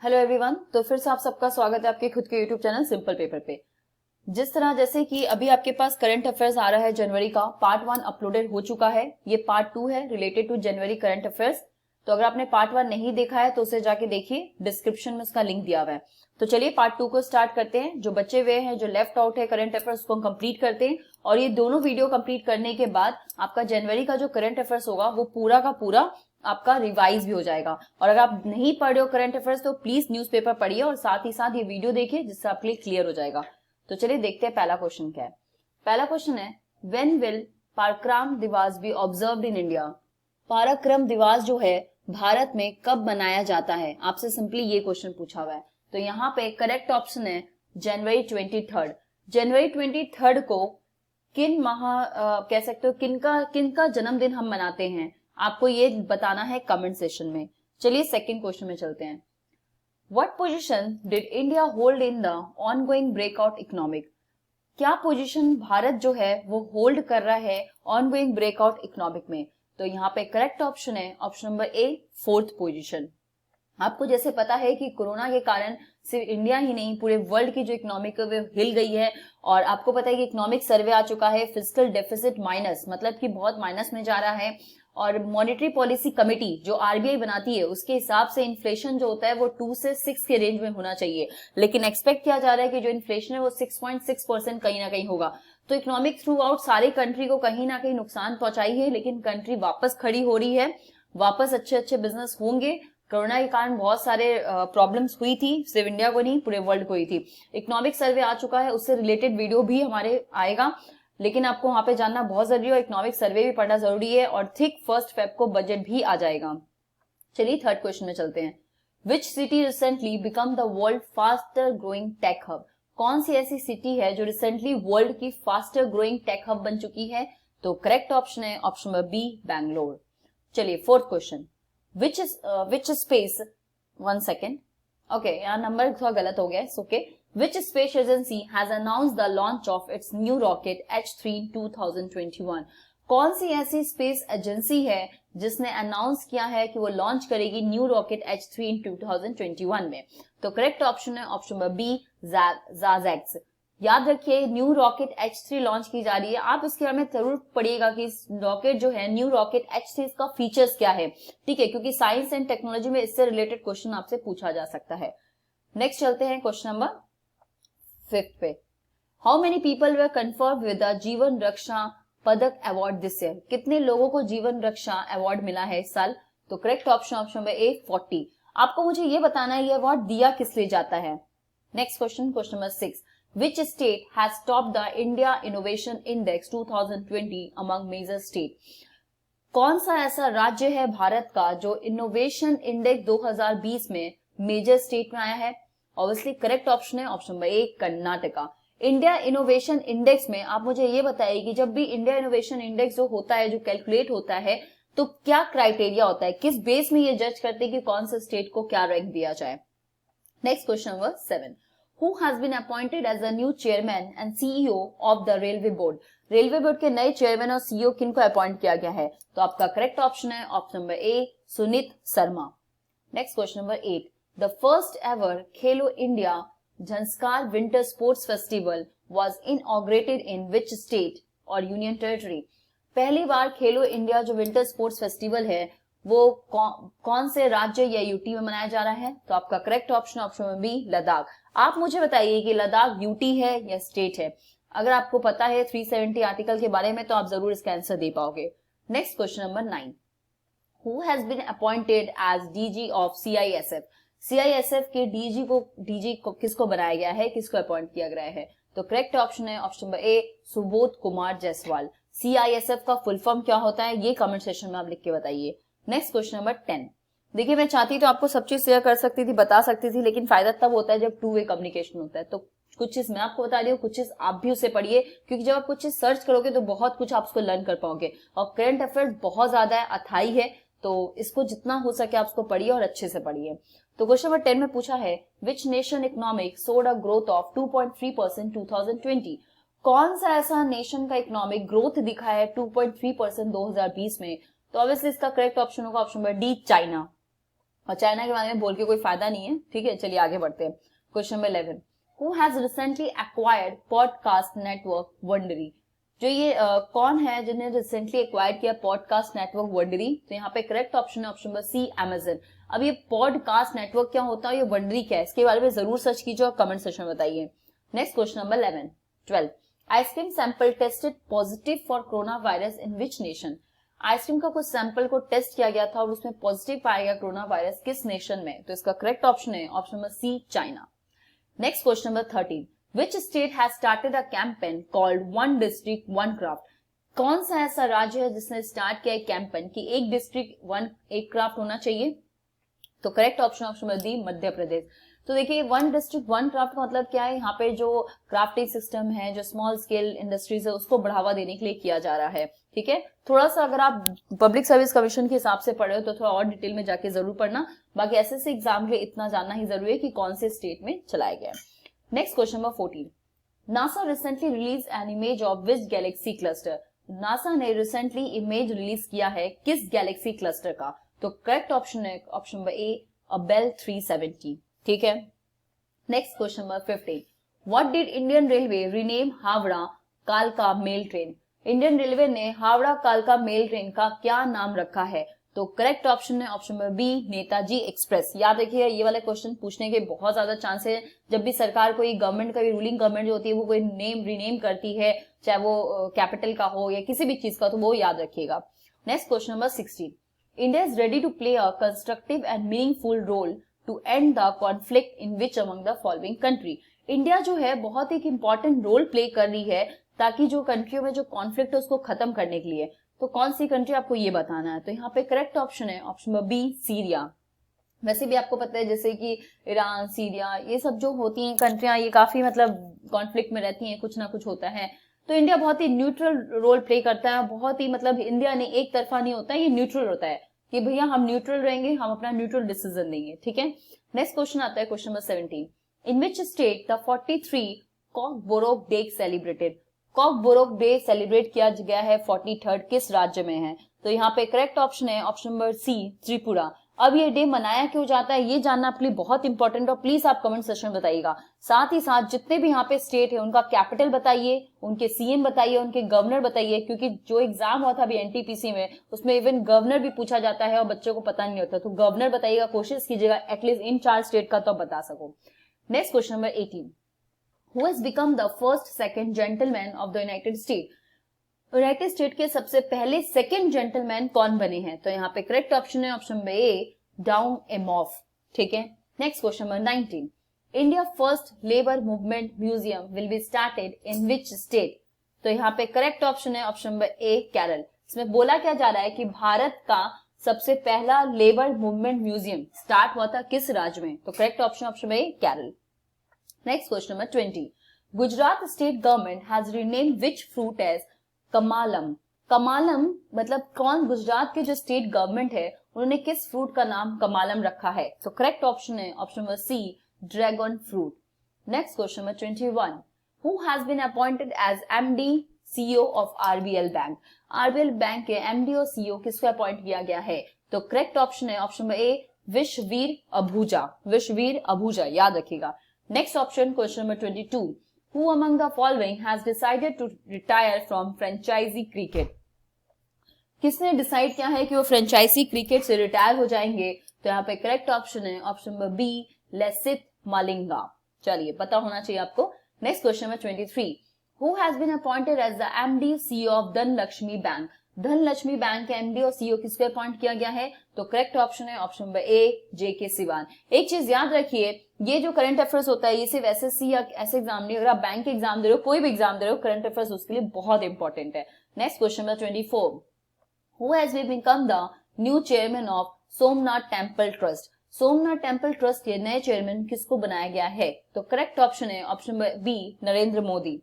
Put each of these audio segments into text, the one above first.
Hello everyone. तो फिर से आप सबका स्वागत है आपके खुद के यूट्यूब चैनल सिंपल पेपर पे। जिस तरह जैसे कि अभी आपके पास करंट अफेयर्स आ रहा है जनवरी का, पार्ट 1 अपलोडेड हो चुका है, ये पार्ट 2 है related to January current affairs. तो अगर आपने पार्ट 1 नहीं देखा है तो उसे जाके देखिए, डिस्क्रिप्शन में उसका लिंक दिया हुआ है। तो चलिए पार्ट 2 को स्टार्ट करते हैं। जो बचे हुए हैं, जो लेफ्ट आउट है करंट अफेयर्स, उसको हम कंप्लीट करते हैं और ये दोनों वीडियो कंप्लीट करने के बाद आपका जनवरी का जो करंट अफेयर्स होगा वो पूरा का पूरा आपका रिवाइज भी हो जाएगा। और अगर आप नहीं पढ़ रहे हो करंट अफेयर्स तो प्लीज न्यूज़पेपर पढ़िए और साथ ही साथ ये वीडियो देखिए, जिससे आपके लिए क्लियर हो जाएगा। तो चलिए देखते हैं पहला क्वेश्चन क्या है। पहला क्वेश्चन है, व्हेन विल पराक्रम दिवस बी ऑब्जर्व्ड इन इंडिया। पराक्रम दिवस जो है भारत में कब मनाया जाता है, आपसे सिंपली ये क्वेश्चन पूछा हुआ है। तो यहाँ पे करेक्ट ऑप्शन है जनवरी 23। जनवरी 23 को किन कह सकते हो किनका जन्मदिन हम मनाते हैं, आपको ये बताना है कमेंट सेशन में। चलिए सेकंड क्वेश्चन में चलते हैं। What position did India hold in the ongoing breakout economic. क्या पोजीशन भारत जो है वो होल्ड कर रहा है ऑनगोइंग ब्रेकआउट इकोनॉमिक में। तो यहाँ पे करेक्ट ऑप्शन है ऑप्शन नंबर ए, 4th पोजीशन। आपको जैसे पता है कि कोरोना के कारण सिर्फ इंडिया ही नहीं पूरे वर्ल्ड की जो इकोनॉमिक है हिल गई है। और आपको पता है कि इकोनॉमिक सर्वे आ चुका है, फिस्कल डेफिसिट माइनस, मतलब कि बहुत माइनस में जा रहा है। और मॉनेटरी पॉलिसी कमेटी जो आरबीआई बनाती है उसके हिसाब से इन्फ्लेशन जो होता है वो 2 से 6 के रेंज में होना चाहिए, लेकिन एक्सपेक्ट किया जा रहा है कि जो इन्फ्लेशन है वो 6.6% कहीं ना कहीं होगा। तो इकोनॉमिक थ्रू आउट सारे कंट्री को कहीं ना कहीं नुकसान पहुंचाई है, लेकिन कंट्री वापस खड़ी हो रही है, वापस अच्छे अच्छे बिजनेस होंगे। कोरोना के कारण बहुत सारे प्रॉब्लम्स हुई थी, सिर्फ इंडिया को नहीं पूरे वर्ल्ड को हुई थी। इकोनॉमिक सर्वे आ चुका है, उससे रिलेटेड वीडियो भी हमारे आएगा, लेकिन आपको वहां पे जानना बहुत जरूरी है और इकोनॉमिक सर्वे भी पढ़ना जरूरी है। और थिक 1 फेब को बजट भी आ जाएगा। चलिए थर्ड क्वेश्चन में चलते हैं। Which city recently become the world faster growing tech hub. कौन सी ऐसी सिटी है जो रिसेंटली वर्ल्ड की फास्टर ग्रोइंग टेक हब बन चुकी है। तो करेक्ट ऑप्शन है ऑप्शन नंबर बी, बैंगलोर। चलिए fourth question, which space 1 second, okay यहाँ नंबर थोड़ा गलत हो गया है, okay. Which space agency has announced the launch of its new rocket H3 in 2021। कौन सी ऐसी स्पेस एजेंसी है जिसने अनाउंस किया है कि वो लॉन्च करेगी न्यू रॉकेट H3 इन 2021 में। तो करेक्ट ऑप्शन है ऑप्शन नंबर बी, ज़ाज़ेक्स। याद रखिए न्यू रॉकेट H3 लॉन्च की जा रही है, आप इसके बारे में जरूर पढ़िएगा कि इस रॉकेट जो है न्यू रॉकेट H3 इसका फीचर्स क्या है, ठीक है, क्योंकि साइंस एंड टेक्नोलॉजी में इससे रिलेटेड क्वेश्चन आपसे पूछा जा सकता है। नेक्स्ट चलते हैं क्वेश्चन नंबर 5 पे। How many people were confirm with the जीवन रक्षा पदक अवार्ड दिस ईयर। कितने लोगों को जीवन रक्षा अवार्ड मिला है इस साल। तो करेक्ट ऑप्शन ऑप्शन नंबर ए, 40। आपको मुझे ये बताना है ये अवार्ड दिया किस लिए जाता है। Next question, question number 6। Which state has topped the India Innovation Index 2020 among major state। कौन सा ऐसा राज्य है भारत का जो इनोवेशन इंडेक्स 2020 में मेजर स्टेट में आया है। ऑब्वियसली करेक्ट ऑप्शन है ऑप्शन नंबर ए, कर्नाटका। इंडिया इनोवेशन इंडेक्स में आप मुझे ये बताइए कि जब भी इंडिया इनोवेशन इंडेक्स जो होता है, जो कैलकुलेट होता है, तो क्या क्राइटेरिया होता है, किस बेस में ये जज करते हैं कि कौन से स्टेट को क्या रैंक दिया जाए। Next question number 7। Who has been appointed as the new chairman and CEO of the railway board। Railway board के नए चेयरमैन और सीईओ किनको अपॉइंट किया गया है। तो आपका करेक्ट ऑप्शन है option number A, Suneet Sharma. Next question number 8। The first ever Khelo India Zanskar winter sports festival was inaugurated in which state और यूनियन टेरिटरी। पहली बार खेलो इंडिया जो विंटर स्पोर्ट्स फेस्टिवल है वो कौन से राज्य या यूटी में मनाया जा रहा है। तो आपका correct option option number B, Ladakh. आप मुझे बताइए कि लद्दाख यूटी है या स्टेट है। अगर आपको पता है 370 आर्टिकल के बारे में तो आप जरूर इसका आंसर दे पाओगे। Next question number 9। Who has been appointed as DG of CISF. CISF के डीजी को किसको बनाया गया है, किसको अपॉइंट किया गया है। तो करेक्ट ऑप्शन है ऑप्शन नंबर ए, सुबोध कुमार जायसवाल। सीआईएसएफ का फुल फॉर्म क्या होता है ये कमेंट सेक्शन में आप लिख के बताइए। Next question number 10। देखिए मैं चाहती तो आपको सब चीज शेयर कर सकती थी, बता सकती थी, लेकिन फायदा तब होता है जब 2 वे कम्युनिकेशन होता है। तो कुछ चीज मैं आपको बता रही हूँ, कुछ चीज आप भी उसे पढ़िए, क्योंकि जब आप कुछ चीज सर्च करोगे तो बहुत कुछ आप उसको लर्न कर पाओगे। और करंट अफेयर्स बहुत ज्यादा है, अथाई है, तो इसको जितना हो सके आप उसको पढ़िए और अच्छे से पढ़िए। तो क्वेश्चन नंबर 10 में पूछा है, विच नेशन इकोनॉमिक सोड अ ग्रोथ ऑफ 2.3% 2020। कौन सा ऐसा नेशन का इकोनॉमिक ग्रोथ दिखा है 2.3% 2020 में। तो ऑब्वियसली इसका करेक्ट ऑप्शन होगा ऑप्शन नंबर डी, चाइना। और चाइना के बारे में बोल के कोई फायदा नहीं है, ठीक है। चलिए आगे बढ़ते हैं। Question number 11, who has recently acquired podcast network Wondery. जो ये कौन है जिन्हें रिसेंटली एक्वायर किया पॉडकास्ट नेटवर्क वंडरी? तो यहाँ पे करेक्ट ऑप्शन है ऑप्शन नंबर सी, अमेजन। अब ये पॉडकास्ट नेटवर्क क्या होता है, ये वंडरी क्या है, इसके बारे में जरूर सर्च कीजिए और कमेंट सेक्शन में बताइए। Next question number 12, ice cream sample tested positive for corona virus in which nation. Ice cream का कुछ सैंपल को टेस्ट किया गया था और उसमें पॉजिटिव पाया गया कोरोना वायरस, किस नेशन में? तो इसका करेक्ट ऑप्शन है option number C, China. Next question number 13, which state has started a campaign called one district one craft. कौन सा ऐसा राज्य है जिसने स्टार्ट किया है कैंपेन कि एक डिस्ट्रिक्ट वन एक क्राफ्ट होना चाहिए? तो correct option option number D, Madhya Pradesh. तो देखिए वन डिस्ट्रिक्ट वन क्राफ्ट का मतलब क्या है, यहाँ पे जो क्राफ्टिंग सिस्टम है, जो स्मॉल स्केल इंडस्ट्रीज है, उसको बढ़ावा देने के लिए किया जा रहा है, ठीक है। थोड़ा सा अगर आप पब्लिक सर्विस कमीशन के हिसाब से पढ़े हो तो थोड़ा और डिटेल में जाके जरूर पढ़ना, बाकी एसएससी एग्जाम के लिए इतना जानना ही जरूरी है कि कौन से स्टेट में चलाया गया। Next question number 14, NASA recently release an image of which galaxy cluster. NASA ने रिसेंटली इमेज रिलीज किया है किस गैलेक्सी क्लस्टर का? तो करेक्ट ऑप्शन है ऑप्शन नंबर ए, बेल 370, ठीक है। Next question number 15, what did Indian railway rename Howrah कालका मेल ट्रेन। इंडियन रेलवे ने हावड़ा कालका मेल ट्रेन का क्या नाम रखा है? तो करेक्ट ऑप्शन है option number B, Netaji express. याद रखिएगा ये वाले क्वेश्चन पूछने के बहुत ज्यादा चांस है। जब भी सरकार कोई गवर्नमेंट का भी रूलिंग गवर्नमेंट जो होती है वो कोई नेम रीनेम करती है, चाहे वो कैपिटल का हो या किसी भी चीज का, तो वो याद रखिएगा। Next question number 16, India is ready to play a constructive and meaningful role to end the conflict in which among the following country. India जो है बहुत एक इंपॉर्टेंट रोल प्ले कर रही है ताकि जो कंट्रियों में जो कॉन्फ्लिक्ट है उसको खत्म करने के लिए। तो कौन सी कंट्री आपको ये बताना है? तो यहाँ पे करेक्ट ऑप्शन है ऑप्शन नंबर बी, सीरिया। वैसे भी आपको पता है जैसे कि ईरान, सीरिया, ये सब जो होती हैं कंट्रियां, ये काफी मतलब कॉन्फ्लिक्ट में रहती हैं, कुछ ना कुछ होता है। तो इंडिया बहुत ही न्यूट्रल रोल प्ले करता है, बहुत ही मतलब इंडिया ने एक तरफा नहीं होता है, ये न्यूट्रल होता है कि भैया हम न्यूट्रल रहेंगे, हम अपना न्यूट्रल डिसीजन देंगे, ठीक है। नेक्स्ट क्वेश्चन आता है question number 17, in which state the 43 Kokborok day celebrated. Kokborok day celebrate किया गया है 43rd, किस राज्य में है? तो यहाँ पे करेक्ट ऑप्शन है ऑप्शन नंबर सी, त्रिपुरा। अब ये डे मनाया क्यों जाता है ये जानना आपके लिए बहुत इंपॉर्टेंट, और प्लीज आप कमेंट सेक्शन में बताइएगा। साथ ही साथ जितने भी यहाँ पे स्टेट है उनका कैपिटल बताइए, उनके सीएम बताइए, उनके गवर्नर बताइए, क्योंकि जो एग्जाम हुआ था अभी एनटीपीसी में उसमें इवन गवर्नर भी पूछा जाता है और बच्चों को पता नहीं होता। तो गवर्नर बताइएगा, कोशिश कीजिएगा एटलीस्ट इन 4 स्टेट का तो बता सको। Next question number 18, Who has become the first second gentleman of the United States? United state के सबसे पहले सेकंड जेंटलमैन कौन बने हैं? तो यहाँ पे करेक्ट ऑप्शन है ऑप्शन नंबर ए, डाउन एमॉफ, ठीक है। Next question number 19, India first labour movement museum will be started in which state. तो यहाँ पे करेक्ट ऑप्शन है ऑप्शन नंबर ए, केरल। इसमें बोला क्या जा रहा है कि भारत का सबसे पहला लेबर मूवमेंट म्यूजियम स्टार्ट हुआ था किस राज्य में? तो correct option option A, Kerala. Next question number 20. Gujarat state government has renamed which fruit as कमालम। कमालम मतलब कौन? गुजरात के जो स्टेट गवर्नमेंट है उन्होंने किस फ्रूट का नाम कमालम रखा है? तो करेक्ट ऑप्शन है option number C, dragon fruit. Next question number 21. Who has been appointed as MD CEO of RBL bank. RBL bank के MD और CEO किसको अपॉइंट किया गया है? तो करेक्ट ऑप्शन है option number A, Vishvavir Ahuja. Vishvavir Ahuja याद रखिएगा। Next option, question number 22. Who among the following has decided to retire from franchisee cricket? किसने डिसाइड किया है कि वो फ्रेंचाइजी क्रिकेट से रिटायर हो जाएंगे? तो यहाँ पे करेक्ट ऑप्शन है option number B, Lasith Malinga. चलिए पता होना चाहिए आपको। Next question number 23. Who has been appointed as the MD CEO of Dhanlaxmi bank? Dhanlaxmi bank के एमडी और सीईओ किसको अपॉइंट किया गया है? तो करेक्ट ऑप्शन है ऑप्शन नंबर ए, जेके सिवान। एक चीज याद रखिए, ये जो करंट अफेयर्स होता है ये सिर्फ एसएससी या ऐसे एग्जाम नहीं, अगर आप बैंक के एग्जाम दे रहे हो, कोई भी एग्जाम दे रहे हो, करंट अफेयर्स उसके लिए बहुत इंपॉर्टेंट है। Next question number 24. Who has become the new chairman of Somnath temple trust? Somnath temple trust के नए चेयरमैन किसको बनाया गया है? तो करेक्ट ऑप्शन है option number B, Narendra Modi.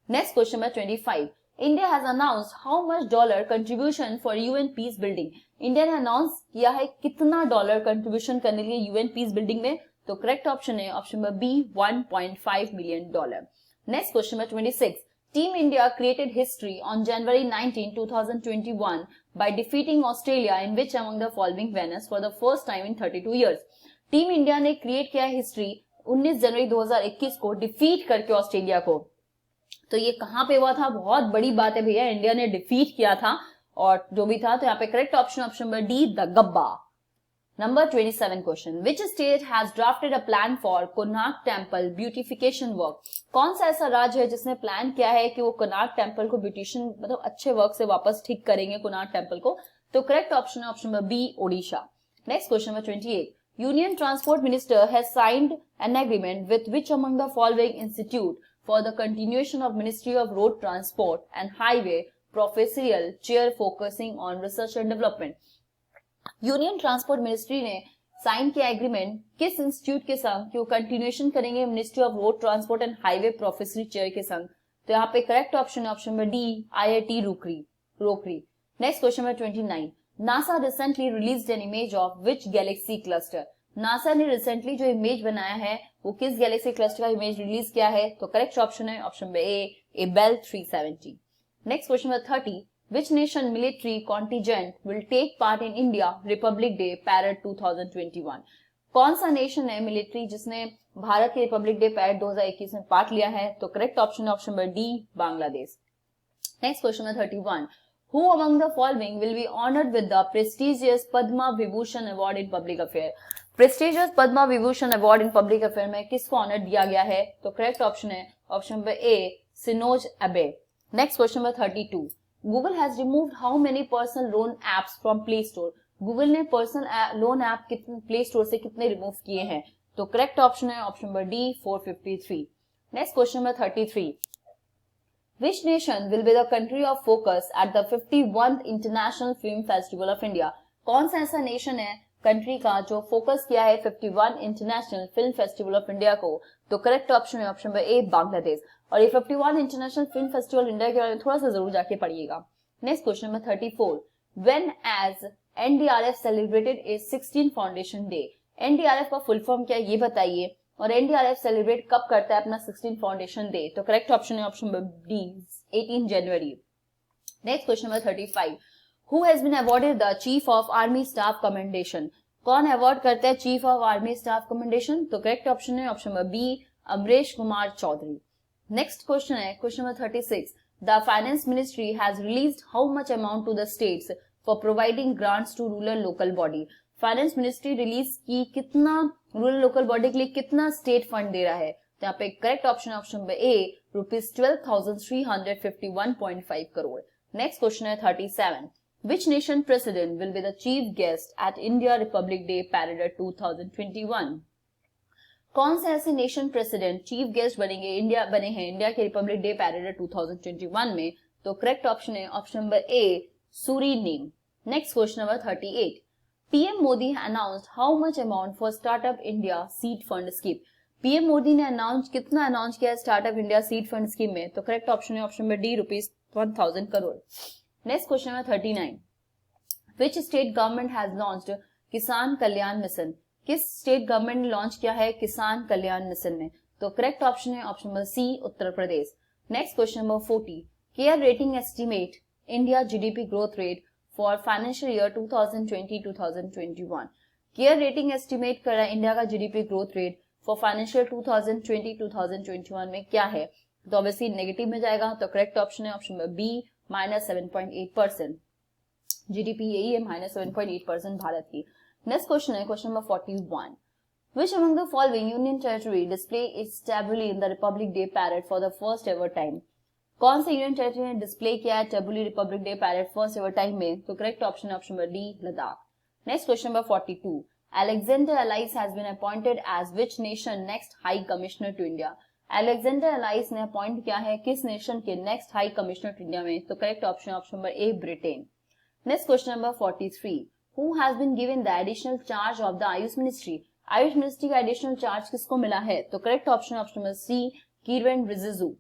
Next question number 25. India has announced how much dollar contribution for UN peace building. India ने announce किया है कितना डॉलर कंट्रीब्यूशन करने के लिए यूएन पीस बिल्डिंग में? तो करेक्ट ऑप्शन है option number B, $1.5 million. Next question number 26. Team India created history on January 19, 2021 by defeating Australia in which among the following venues for the first time in 32 years. Team India ने create किया history 19 जनवरी 2021 को defeat करके Australia को। तो ये कहां पे हुआ था? बहुत बड़ी बात है भैया, इंडिया ने डिफीट किया था और जो भी था, तो यहाँ पे correct option number D, the Gabba. Number 27 question, which state has drafted a plan for Konark temple beautification work? कौन सा ऐसा राज्य है जिसने प्लान किया है कि वो कोणार्क टेम्पल को ब्यूटिशन मतलब अच्छे वर्क से वापस ठीक करेंगे कोणार्क टेम्पल को? तो करेक्ट ऑप्शन है option number B, Odisha. Next question number 28, union transport minister has signed an agreement with which among the following institute for the continuation of ministry of road transport and highway professorial chair focusing on research and development? Union transport ministry ने sign किया agreement किस institute के संग कि वो continuation करेंगे ministry of road transport and highway professorial chair के संग? तो यहाँ पे करेक्ट ऑप्शन है option number D, IIT Roorkee. Next question number 29, NASA recently released an image of which galaxy cluster? NASA ने रिसेंटली जो इमेज बनाया है वो किस गैलेक्सी क्लस्टर का इमेज रिलीज किया है? तो करेक्ट ऑप्शन है option number A, Abell 370। Next question number 30, which nation military contingent will take part in India Republic Day Parade 2021? कौन सा नेशन है मिलिट्री जिसने भारत के रिपब्लिक डे पैरेड 2021 में पार्ट लिया है? तो करेक्ट ऑप्शन है option number D, Bangladesh. Next question number 31, who among the following will be honored with the prestigious Padma Vibhushan Award in Public Affairs? Prestigious Padma Vibhushan award in public affair में किसको honour दिया गया है? तो करेक्ट ऑप्शन है option number ए, सिनोज अबे। Next question number 32, Google has removed how many personal loan apps from Play Store? Google ने personal loan app कितने प्ले स्टोर से कितने रिमूव किए हैं? तो करेक्ट ऑप्शन है option number D, 453। Next question number 33, Which nation will be the country of focus at the 51th International Film Festival of India? कौन सा ऐसा नेशन है कंट्री का जो फोकस किया है 51 international film festival of India को? तो करेक्ट ऑप्शन है ऑप्शन नंबर ए, बांग्लादेश। और ये 51 इंटरनेशनल फिल्म फेस्टिवल इंडिया के बारे में थोड़ा सा जरूर जाके पढ़िएगा। Next question number 34, when as NDRF celebrated its 16 foundation day? NDRF का फुल फॉर्म क्या है ये बताइए, और एनडीआरएफ सेलिब्रेट कब करता है अपना 16 फाउंडेशन डे? तो करेक्ट ऑप्शन है ऑप्शन नंबर डी, 18 जनवरी। Next question number 35, who has been awarded the chief of army staff commendation? कौन अवार्ड करता है chief of army staff commendation? तो करेक्ट ऑप्शन है option number B, Amresh Kumar Chaudhary. Next question है question number 36, the finance ministry has released how much amount to the states for providing grants to rural local body? Finance ministry release की कितना rural local body के लिए कितना state fund दे रहा है? तो यहाँ पे करेक्ट ऑप्शन है ऑप्शन नंबर ए, ₹12,351.5 करोड़। नेक्स्ट क्वेश्चन है 37, which nation president will be the chief guest at India Republic Day Parade 2021? कौन से ऐसे नेशन प्रेसिडेंट चीफ गेस्ट बने हैं इंडिया के रिपब्लिक डे पैरेड 2021 में? तो करेक्ट ऑप्शन है option number A, Suriname. Next question number 38, PM Modi announced how much amount for startup India seed fund scheme? PM Modi ने कितना अनाउंस किया startup India seed fund scheme में? तो correct option है option number D, ₹1,000 crore. Next question number 39, which state government has launched किसान कल्याण mission? किस state government ने launch किया है किसान कल्याण मिशन में? तो करेक्ट ऑप्शन है option number C, Uttar Pradesh. Next question number 40, care rating estimate India GDP growth rate for financial year 2020-2021। Care rating estimate कर रहा है इंडिया का GDP growth rate for financial 2020-2021 में क्या है? तो ऑब्वियसली नेगेटिव में जाएगा, तो करेक्ट ऑप्शन है ऑप्शन नंबर बी, -7.8%। जीडीपी यही है -7.8% भारत की। नेक्स्ट क्वेश्चन है question number 41, which among the following union territory display its tabuli in the Republic Day Parade for the first ever time? कौन से यूनियन टेरिटरी ने display किया है tableau republic day parade first ever time में? तो correct option है option number D, Ladakh. Next question number 42, Alexander Alice has been appointed as which nation next high commissioner to India? Alexander Alice ने appoint किया है किस nation के next high commissioner to India में? तो correct option option number A, Britain. Next question number 43, who has been given the additional charge of the AYUSH ministry? AYUSH ministry का additional charge किसको मिला है? तो correct option option number C, Kiren Rijiju.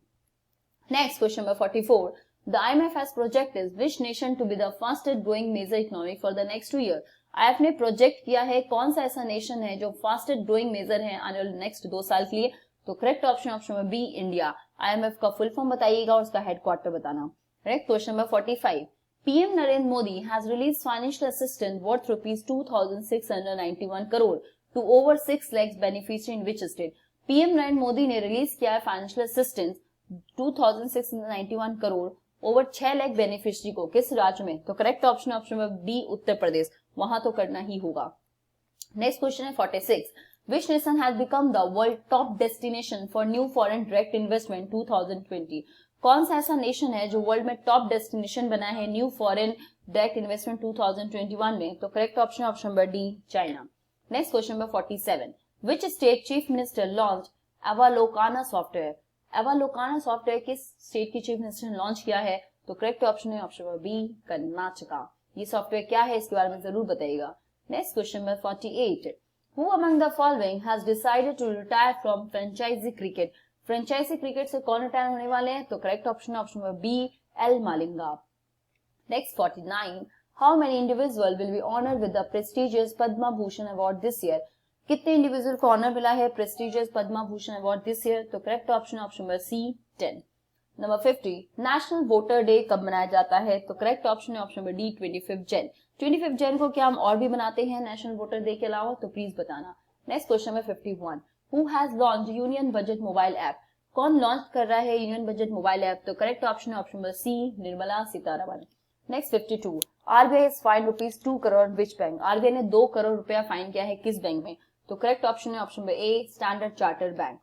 Next question number 44, the IMF has projected which nation to be the fastest growing major economy for the next 2 years? IMF ने project किया है कौन सा ऐसा नेशन है जो फास्टेस्ट ग्रोइंग मेजर है आने वाले नेक्स्ट 2 साल के लिए? तो correct option number B India. IMF का फुल फॉर्म बताइएगा और उसका हेडक्वार्टर बताना। Correct. Question number 45, PM Narendra Modi has released financial assistance worth rupees 2,691 crore to over 6 lakhs beneficiary in which state? PM Narendra Modi ने रिलीज किया है financial assistance 2,691 crore over 6 lakh beneficiary को, किस राज्य में? तो correct option number B Uttar Pradesh, वहां तो करना ही होगा। नेक्स्ट क्वेश्चन है 46, which nation has become the world top destination for new foreign direct investment 2020? कौन सा ऐसा नेशन है जो वर्ल्ड में टॉप डेस्टिनेशन बना है न्यू फॉरेन डायरेक्ट इन्वेस्टमेंट 2021 में? तो correct option number D China. Next question number 47, which state chief minister launch Avalokana software? Avalokana software किस स्टेट की चीफ मिनिस्टर ने लॉन्च किया है? तो करेक्ट ऑप्शन है ऑप्शन नंबर बी कर्नाटका। ये सॉफ्टवेयर क्या है इसके बारे में जरूर बताइएगा। Next question number 48, who among the following has decided to retire from franchise cricket? Franchise cricket से कौन रिटायर होने वाले हैं? तो correct option number B L Malinga. Next 49, how many individual will be honoured with the prestigious Padma Bhushan award this year? कितने individual को honour मिला है prestigious Padma Bhushan award this year? तो correct option number C 10। Number 50, national voter day कब मनाया जाता है? तो करेक्ट ऑप्शन है ऑप्शन नंबर डी 25 जन। 25 जन को क्या हम और भी बनाते हैं नेशनल वोटर डे के अलावा? तो प्लीज बताना। Next question number 51, who has launch union budget mobile app? कौन लॉन्च कर रहा है यूनियन बजट मोबाइल ऐप? तो करेक्ट ऑप्शन है option number C Nirmala Sitharaman. Next 52, RBI has fine rupees 2 crore which bank? RBI ने 2 करोड़ रुपया फाइन किया है किस बैंक में? तो करेक्ट ऑप्शन है option number a standard chartered bank.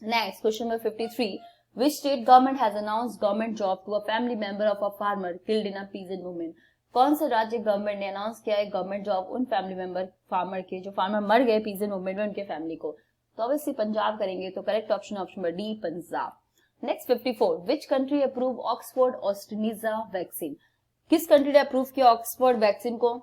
Next question number 53, which state government has announced government job to a family member of a farmer killed in a peasant movement? कौन सा राज्य government ने announce किया है government job उन family member farmer के जो farmer मर गए पीजेंट मूवमेंट में उनके फैमिली को? तो ऑब्वियसली पंजाब करेंगे। तो correct option number D Punjab. Next 54, which country approved Oxford AstraZeneca vaccine? किस कंट्री ने अप्रूव किया ऑक्सफोर्ड वैक्सीन को?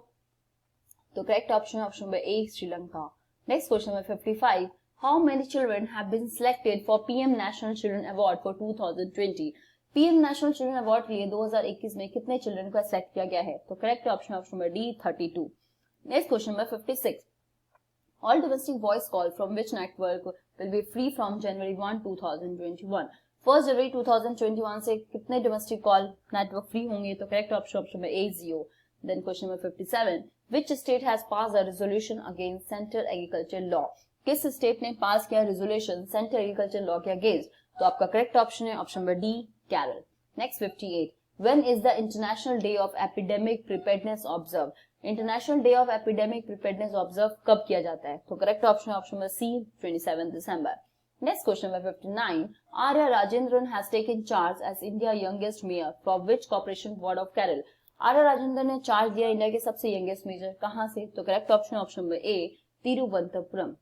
तो correct option number A Sri Lanka. Next question number 55, how many children have been selected for PM National Children Award for 2020? PM National Children Award के लिए 2021 में कितने children को सेलेक्ट किया गया है? तो correct option number D 32। Next question number 56, all domestic voice call from which network will be free from January 1, 2021? 1 जनवरी 2021 से कितने डोमेस्टिक कॉल नेटवर्क फ्री होंगे? तो correct option number A 0। Then question number 57, which state has passed a resolution against Central Agriculture Law? किस state ने pass किया resolution central agriculture law के against? तो आपका करेक्ट ऑप्शन है option number D Kerala. Next 58, when is the international day of epidemic preparedness observe? International day of epidemic preparedness observe कब किया जाता है? तो करेक्ट ऑप्शन है ऑप्शन नंबर सी 27 दिसंबर। Next question number 59, Arya Rajendran has taken charge as India youngest mayor from which corporation ward of Kerala? Arya Rajendran ने charge लिया India के सबसे यंगेस्ट मेयर कहां से? तो correct option number A Thiruvananthapuram.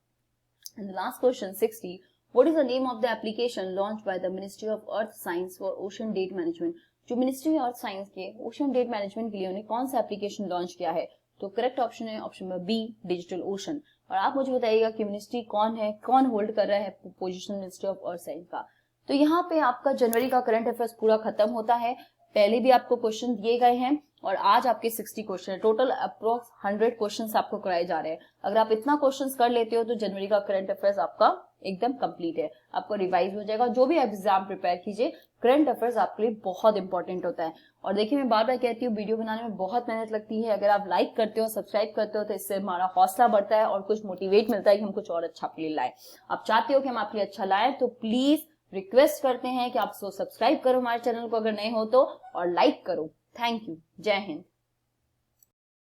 And the last question 60, what is the name of the application launched by the Ministry of Earth Science for Ocean Data Management? जो ministry of science के ocean debt management के लिए उन्हें कौन सा application launch किया है? तो करेक्ट ऑप्शन है option number B Digital Ocean. और आप मुझे बताइएगा कि मिनिस्ट्री कौन है, कौन होल्ड कर रहा है position ministry of earth science का? तो यहाँ पे आपका जनवरी का करंट अफेयर्स पूरा खत्म होता है। पहले भी आपको क्वेश्चन दिए गए हैं और आज आपके 60 क्वेश्चन है। टोटल अप्रोक्स 100 क्वेश्चंस आपको कराए जा रहे हैं। अगर आप इतना क्वेश्चंस कर लेते हो तो जनवरी का करंट अफेयर्स आपका एकदम कंप्लीट है, आपको रिवाइज हो जाएगा। जो भी एग्जाम प्रिपेयर कीजिए, करंट अफेयर्स आपके लिए बहुत इंपॉर्टेंट होता है। और देखिए मैं बार बार कहती हूँ वीडियो बनाने में बहुत मेहनत लगती है। अगर आप लाइक करते हो, सब्सक्राइब करते हो तो इससे हमारा हौसला बढ़ता है और कुछ मोटिवेट मिलता है कि हम कुछ और अच्छा आपके लिए लाए। आप चाहते हो कि हम आपके लिए अच्छा लाए तो प्लीज रिक्वेस्ट करते हैं कि आप सब्सक्राइब करो हमारे चैनल को अगर नए हो तो, और लाइक करो। Thank you. जय हिंद।